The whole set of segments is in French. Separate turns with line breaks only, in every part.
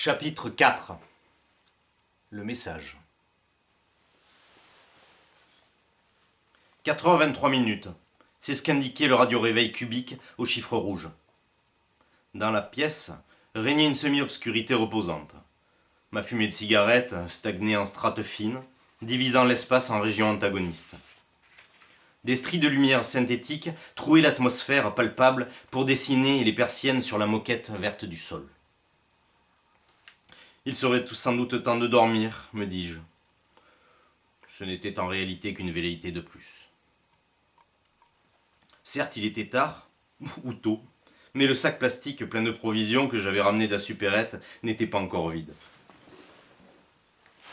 Chapitre 4. Le message. 4h23, c'est ce qu'indiquait le radio-réveil cubique au chiffre rouge. Dans la pièce, régnait une semi-obscurité reposante. Ma fumée de cigarette stagnait en strates fines, divisant l'espace en régions antagonistes. Des stries de lumière synthétique trouaient l'atmosphère palpable pour dessiner les persiennes sur la moquette verte du sol. Il serait sans doute temps de dormir, me dis-je. Ce n'était en réalité qu'une velléité de plus. Certes, il était tard, ou tôt, mais le sac plastique plein de provisions que j'avais ramené de la supérette n'était pas encore vide.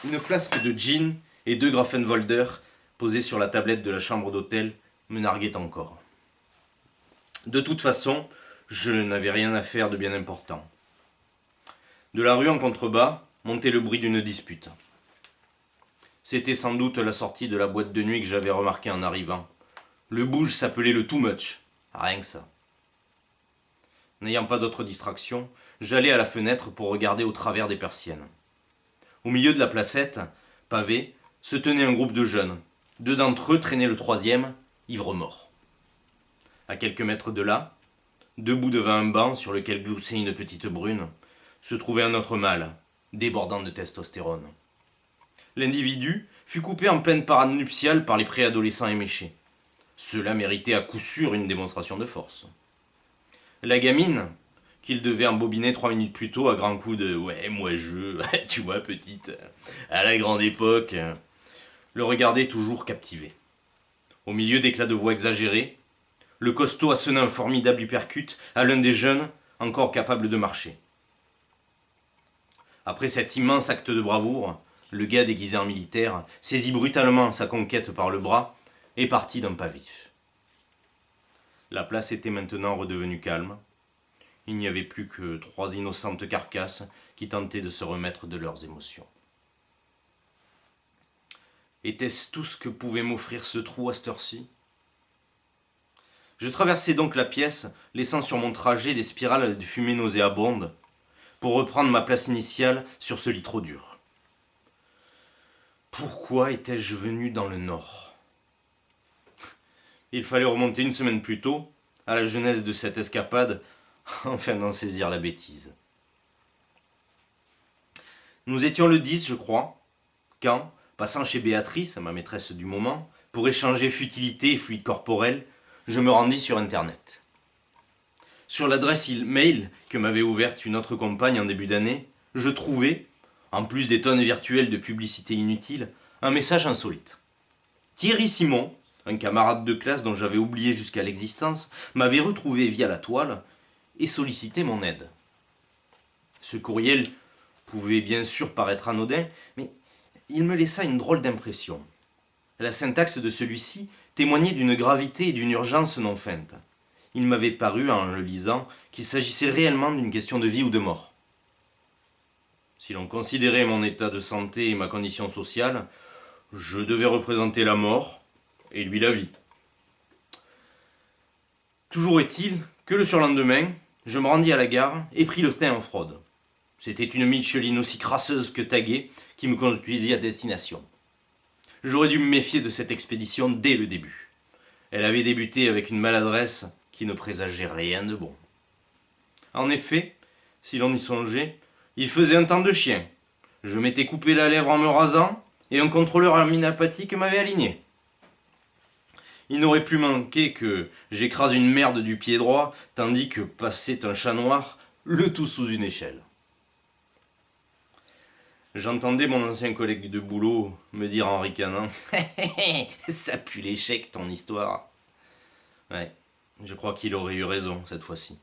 Une flasque de gin et 2 Grafenwälder posés sur la tablette de la chambre d'hôtel me narguaient encore. De toute façon, je n'avais rien à faire de bien important. De la rue en contrebas montait le bruit d'une dispute. C'était sans doute la sortie de la boîte de nuit que j'avais remarquée en arrivant. Le bouge s'appelait le Too Much, rien que ça. N'ayant pas d'autre distraction, j'allais à la fenêtre pour regarder au travers des persiennes. Au milieu de la placette, pavée, se tenait un groupe de jeunes. 2 d'entre eux traînaient le 3e, ivre-mort. À quelques mètres de là, debout devant un banc sur lequel gloussait une petite brune, se trouvait un autre mâle, débordant de testostérone. L'individu fut coupé en pleine parade nuptiale par les préadolescents éméchés. Cela méritait à coup sûr une démonstration de force. La gamine, qu'il devait embobiner 3 minutes plus tôt à grands coups de « ouais, moi je, tu vois petite, à la grande époque », le regardait toujours captivé. Au milieu d'éclats de voix exagérés, le costaud assena un formidable uppercut à l'un des jeunes encore capable de marcher. Après cet immense acte de bravoure, le gars déguisé en militaire saisit brutalement sa conquête par le bras et partit d'un pas vif. La place était maintenant redevenue calme. Il n'y avait plus que 3 innocentes carcasses qui tentaient de se remettre de leurs émotions. Était-ce tout ce que pouvait m'offrir ce trou à cette heure-ci ? Je traversai donc la pièce, laissant sur mon trajet des spirales de fumée nauséabonde, pour reprendre ma place initiale sur ce lit trop dur. Pourquoi étais-je venu dans le Nord ? Il fallait remonter 1 semaine plus tôt, à la genèse de cette escapade, afin d'en saisir la bêtise. Nous étions le 10, je crois, quand, passant chez Béatrice, ma maîtresse du moment, pour échanger futilité et fluide corporel, je me rendis sur Internet. Sur l'adresse e-mail que m'avait ouverte une autre compagne en début d'année, je trouvais, en plus des tonnes virtuelles de publicité inutile, un message insolite. Thierry Simon, un camarade de classe dont j'avais oublié jusqu'à l'existence, m'avait retrouvé via la toile et sollicité mon aide. Ce courriel pouvait bien sûr paraître anodin, mais il me laissa une drôle d'impression. La syntaxe de celui-ci témoignait d'une gravité et d'une urgence non feintes. Il m'avait paru, en le lisant, qu'il s'agissait réellement d'une question de vie ou de mort. Si l'on considérait mon état de santé et ma condition sociale, je devais représenter la mort et lui la vie. Toujours est-il que le surlendemain, je me rendis à la gare et pris le train en fraude. C'était une Micheline aussi crasseuse que taguée qui me conduisit à destination. J'aurais dû me méfier de cette expédition dès le début. Elle avait débuté avec une maladresse qui ne présageait rien de bon. En effet, si l'on y songeait, il faisait un temps de chien. Je m'étais coupé la lèvre en me rasant et un contrôleur aminapathique m'avait aligné. Il n'aurait plus manqué que j'écrase une merde du pied droit tandis que passait un chat noir, le tout sous une échelle. J'entendais mon ancien collègue de boulot me dire en ricanant « Ça pue l'échec ton histoire !» Ouais, je crois qu'il aurait eu raison cette fois-ci.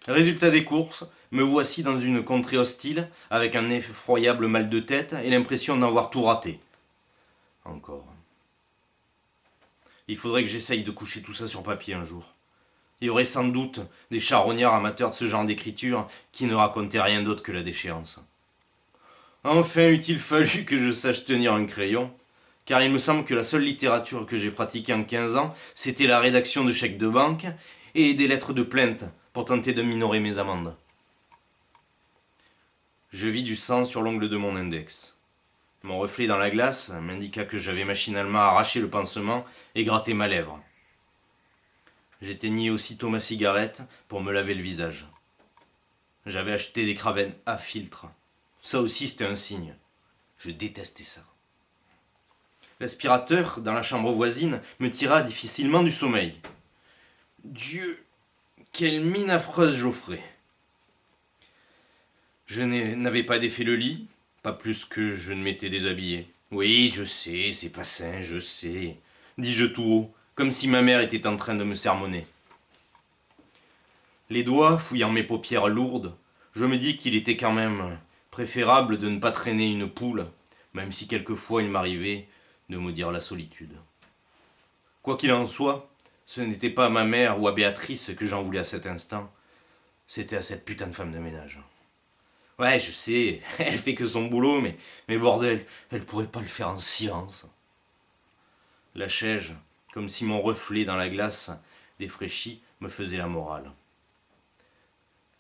Résultat des courses, me voici dans une contrée hostile avec un effroyable mal de tête et l'impression d'avoir tout raté. Encore. Il faudrait que j'essaye de coucher tout ça sur papier un jour. Il y aurait sans doute des charognards amateurs de ce genre d'écriture qui ne racontaient rien d'autre que la déchéance. Enfin eût-il fallu que je sache tenir un crayon, car il me semble que la seule littérature que j'ai pratiquée en 15 ans, c'était la rédaction de chèques de banque et des lettres de plainte pour tenter de minorer mes amendes. Je vis du sang sur l'ongle de mon index. Mon reflet dans la glace m'indiqua que j'avais machinalement arraché le pansement et gratté ma lèvre. J'éteignis aussitôt ma cigarette pour me laver le visage. J'avais acheté des cravens à filtre. Ça aussi, c'était un signe. Je détestais ça. L'aspirateur, dans la chambre voisine, me tira difficilement du sommeil. Dieu, quelle mine affreuse j'offrais. Je n'avais pas défait le lit, pas plus que je ne m'étais déshabillé. Oui, je sais, c'est pas sain, je sais, dis-je tout haut, comme si ma mère était en train de me sermonner. Les doigts fouillant mes paupières lourdes, je me dis qu'il était quand même préférable de ne pas traîner une poule, même si quelquefois il m'arrivait de maudire la solitude. Quoi qu'il en soit, ce n'était pas à ma mère ou à Béatrice que j'en voulais à cet instant, c'était à cette putain de femme de ménage. Ouais, je sais, elle fait que son boulot, mais bordel, elle pourrait pas le faire en silence. Lâchais-je, comme si mon reflet dans la glace défraîchie me faisait la morale.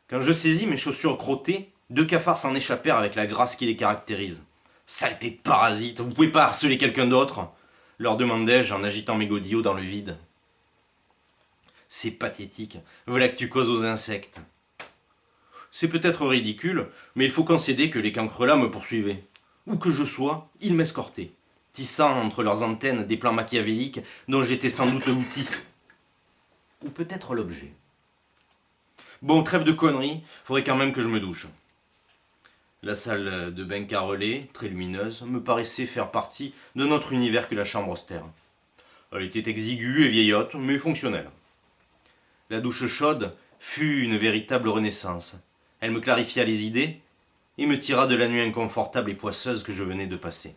Quand je saisis mes chaussures crottées, 2 cafards s'en échappèrent avec la grâce qui les caractérise. Saleté de parasites, vous pouvez pas harceler quelqu'un d'autre ? Leur demandai-je en agitant mes godillots dans le vide. C'est pathétique, voilà que tu causes aux insectes. C'est peut-être ridicule, mais il faut concéder que les cancrelats me poursuivaient. Où que je sois, ils m'escortaient, tissant entre leurs antennes des plans machiavéliques dont j'étais sans doute l'outil. Ou peut-être l'objet. Bon, trêve de conneries, faudrait quand même que je me douche. La salle de bain carrelée, très lumineuse, me paraissait faire partie de notre univers que la chambre austère. Elle était exiguë et vieillotte, mais fonctionnelle. La douche chaude fut une véritable renaissance. Elle me clarifia les idées et me tira de la nuit inconfortable et poisseuse que je venais de passer.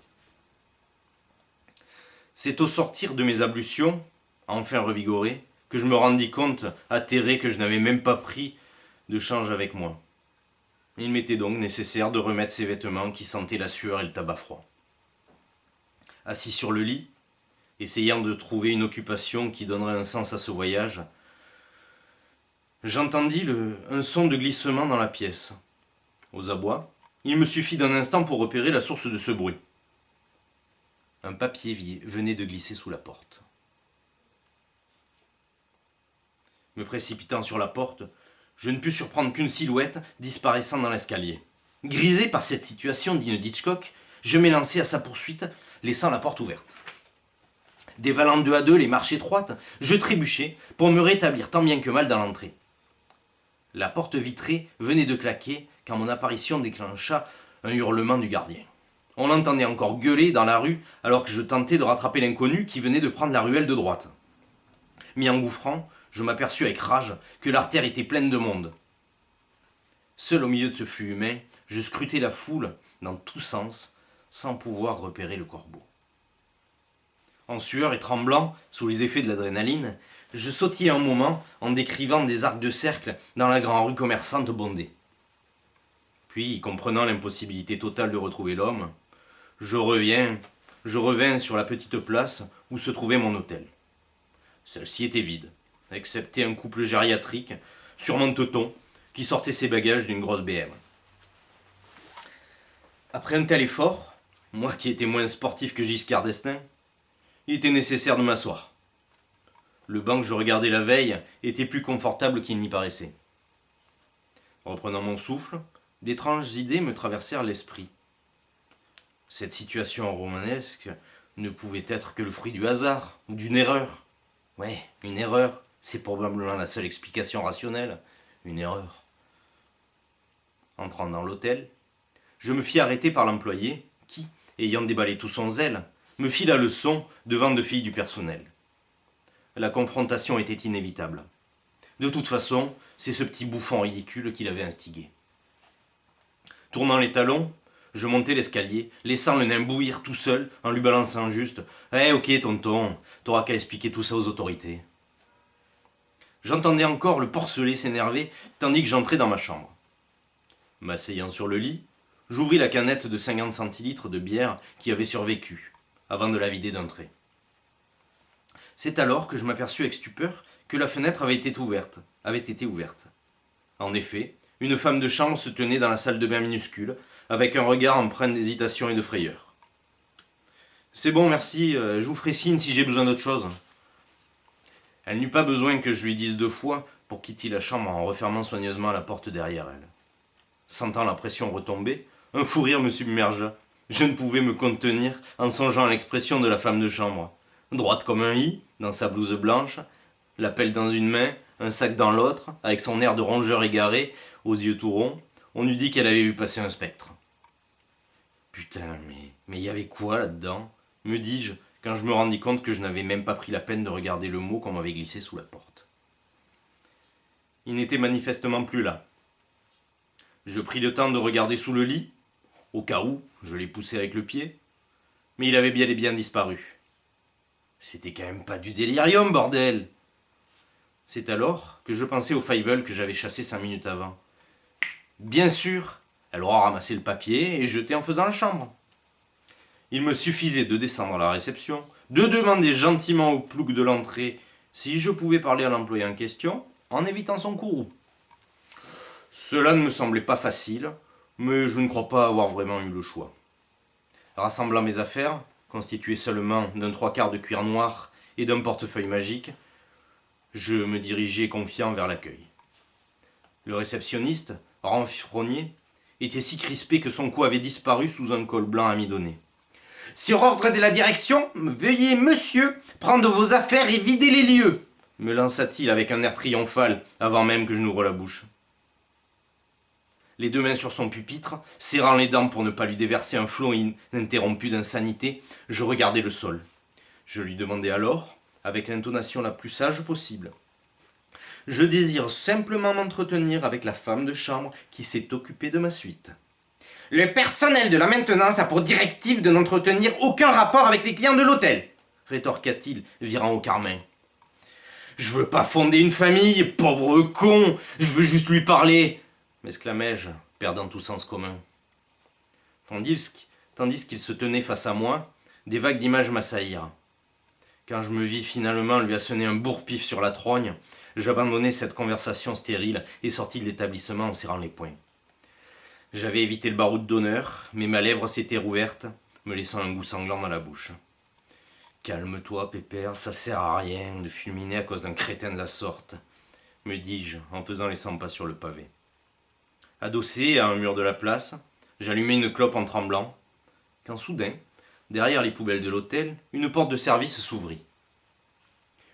C'est au sortir de mes ablutions, enfin revigoré, que je me rendis compte, atterré, que je n'avais même pas pris de change avec moi. Il m'était donc nécessaire de remettre ces vêtements qui sentaient la sueur et le tabac froid. Assis sur le lit, essayant de trouver une occupation qui donnerait un sens à ce voyage, j'entendis un son de glissement dans la pièce. Aux abois, il me suffit d'un instant pour repérer la source de ce bruit. Un papier venait de glisser sous la porte. Me précipitant sur la porte, je ne pus surprendre qu'une silhouette disparaissant dans l'escalier. Grisé par cette situation digne d'Hitchcock, je m'élançai à sa poursuite, laissant la porte ouverte. Dévalant 2 à 2 les marches étroites, je trébuchai pour me rétablir tant bien que mal dans l'entrée. La porte vitrée venait de claquer quand mon apparition déclencha un hurlement du gardien. On l'entendait encore gueuler dans la rue alors que je tentais de rattraper l'inconnu qui venait de prendre la ruelle de droite. M'y engouffrant, je m'aperçus avec rage que l'artère était pleine de monde. Seul au milieu de ce flux humain, je scrutais la foule dans tous sens, sans pouvoir repérer le corbeau. En sueur et tremblant, sous les effets de l'adrénaline, je sautillai un moment en décrivant des arcs de cercle dans la grande rue commerçante bondée. Puis, comprenant l'impossibilité totale de retrouver l'homme, je revins sur la petite place où se trouvait mon hôtel. Celle-ci était vide, excepté un couple gériatrique, sûrement teuton, qui sortait ses bagages d'une grosse BM. Après un tel effort, moi qui étais moins sportif que Giscard d'Estaing, il était nécessaire de m'asseoir. Le banc que je regardais la veille était plus confortable qu'il n'y paraissait. Reprenant mon souffle, d'étranges idées me traversèrent l'esprit. Cette situation romanesque ne pouvait être que le fruit du hasard ou d'une erreur. Ouais, une erreur, c'est probablement la seule explication rationnelle. Une erreur. Entrant dans l'hôtel, je me fis arrêter par l'employé qui, ayant déballé tout son zèle, me fit la leçon devant 2 filles du personnel. La confrontation était inévitable. De toute façon, c'est ce petit bouffon ridicule qui l'avait instigé. Tournant les talons, je montai l'escalier, laissant le nain bouillir tout seul en lui balançant juste « Eh ok tonton, t'auras qu'à expliquer tout ça aux autorités. » J'entendais encore le porcelet s'énerver tandis que j'entrais dans ma chambre. M'asseyant sur le lit, j'ouvris la canette de 50 centilitres de bière qui avait survécu, avant de la vider d'un trait. C'est alors que je m'aperçus avec stupeur que la fenêtre avait été ouverte. En effet, Une femme de chambre se tenait dans la salle de bain minuscule, avec un regard empreint d'hésitation et de frayeur. « C'est bon, merci, je vous ferai signe si j'ai besoin d'autre chose. » Elle n'eut pas besoin que je lui dise 2 fois pour quitter la chambre en refermant soigneusement la porte derrière elle. Sentant la pression retomber, un fou rire me submergea. Je ne pouvais me contenir en songeant à l'expression de la femme de chambre. Droite comme un i, dans sa blouse blanche, la pelle dans une main, un sac dans l'autre, avec son air de rongeur égaré, aux yeux tout ronds, on eût dit qu'elle avait vu passer un spectre. Putain, mais y avait quoi là-dedans ? Me dis-je, quand je me rendis compte que je n'avais même pas pris la peine de regarder le mot qu'on m'avait glissé sous la porte. Il n'était manifestement plus là. Je pris le temps de regarder sous le lit, au cas où je l'ai poussé avec le pied, mais il avait bien et bien disparu. C'était quand même pas du délirium, bordel! C'est alors que je pensais au Fievel que j'avais chassé 5 minutes avant. Bien sûr, elle aura ramassé le papier et jeté en faisant la chambre. Il me suffisait de descendre à la réception, de demander gentiment au plouc de l'entrée si je pouvais parler à l'employé en question en évitant son courroux. Cela ne me semblait pas facile, mais je ne crois pas avoir vraiment eu le choix. Rassemblant mes affaires, constituées seulement d'un 3/4 de cuir noir et d'un portefeuille magique, je me dirigeais confiant vers l'accueil. Le réceptionniste, renfrogné, était si crispé que son cou avait disparu sous un col blanc amidonné. « Sur ordre de la direction, veuillez, monsieur, prendre vos affaires et vider les lieux !» me lança-t-il avec un air triomphal avant même que je n'ouvre la bouche. Les 2 mains sur son pupitre, serrant les dents pour ne pas lui déverser un flot ininterrompu d'insanité, je regardais le sol. Je lui demandai alors, avec l'intonation la plus sage possible. « Je désire simplement m'entretenir avec la femme de chambre qui s'est occupée de ma suite. » « Le personnel de la maintenance a pour directive de n'entretenir aucun rapport avec les clients de l'hôtel, » rétorqua-t-il, virant au carmin. « Je veux pas fonder une famille, pauvre con, je veux juste lui parler, » m'exclamai-je, perdant tout sens commun. Tandis qu'il se tenait face à moi, des vagues d'images m'assaillirent. Quand je me vis finalement lui assonner un bourre-pif sur la trogne, j'abandonnai cette conversation stérile et sortis de l'établissement en serrant les poings. J'avais évité le baroud d'honneur, mais ma lèvre s'était rouverte, me laissant un goût sanglant dans la bouche. « Calme-toi, pépère, ça sert à rien de fulminer à cause d'un crétin de la sorte, » me dis-je en faisant les 100 pas sur le pavé. Adossé à un mur de la place, j'allumai une clope en tremblant, quand soudain, derrière les poubelles de l'hôtel, une porte de service s'ouvrit.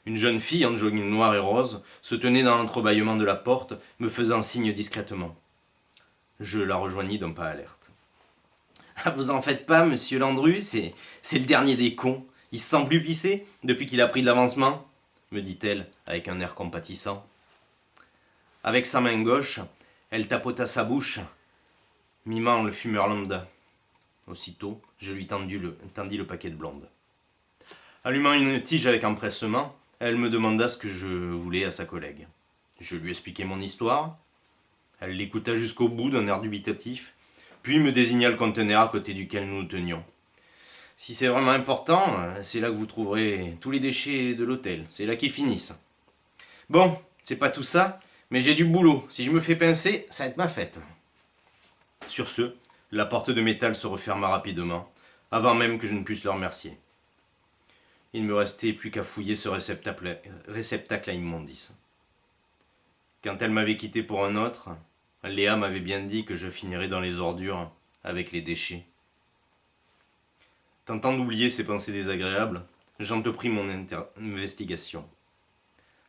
Une jeune fille en jogging noir et rose se tenait dans l'entrebâillement de la porte, me faisant signe discrètement. Je la rejoignis d'un pas alerte. « Ah, vous en faites pas, monsieur Landru, c'est le dernier des cons. Il se sent plus pissé depuis qu'il a pris de l'avancement ?» me dit-elle avec un air compatissant. Avec sa main gauche, elle tapota sa bouche, mimant le fumeur lambda. Aussitôt, je lui tendis le paquet de blonde. Allumant une tige avec empressement, elle me demanda ce que je voulais à sa collègue. Je lui expliquai mon histoire. Elle l'écouta jusqu'au bout d'un air dubitatif, puis me désigna le conteneur à côté duquel nous nous tenions. « Si c'est vraiment important, c'est là que vous trouverez tous les déchets de l'hôtel. C'est là qu'ils finissent. » « Bon, c'est pas tout ça, mais j'ai du boulot. Si je me fais pincer, ça va être ma fête. » Sur ce, la porte de métal se referma rapidement, avant même que je ne puisse le remercier. Il ne me restait plus qu'à fouiller ce réceptacle à immondices. Quand elle m'avait quitté pour un autre, Léa m'avait bien dit que je finirais dans les ordures avec les déchets. Tentant d'oublier ces pensées désagréables, j'entrepris mon investigation.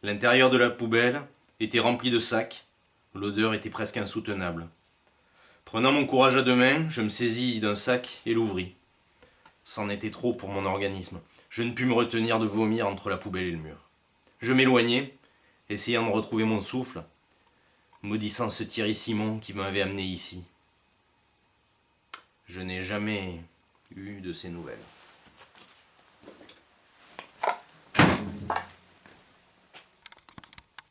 L'intérieur de la poubelle était rempli de sacs, l'odeur était presque insoutenable. Prenant mon courage à 2 mains, je me saisis d'un sac et l'ouvris. C'en était trop pour mon organisme. Je ne pus me retenir de vomir entre la poubelle et le mur. Je m'éloignai, essayant de retrouver mon souffle, maudissant ce Thierry Simon qui m'avait amené ici. Je n'ai jamais eu de ses nouvelles.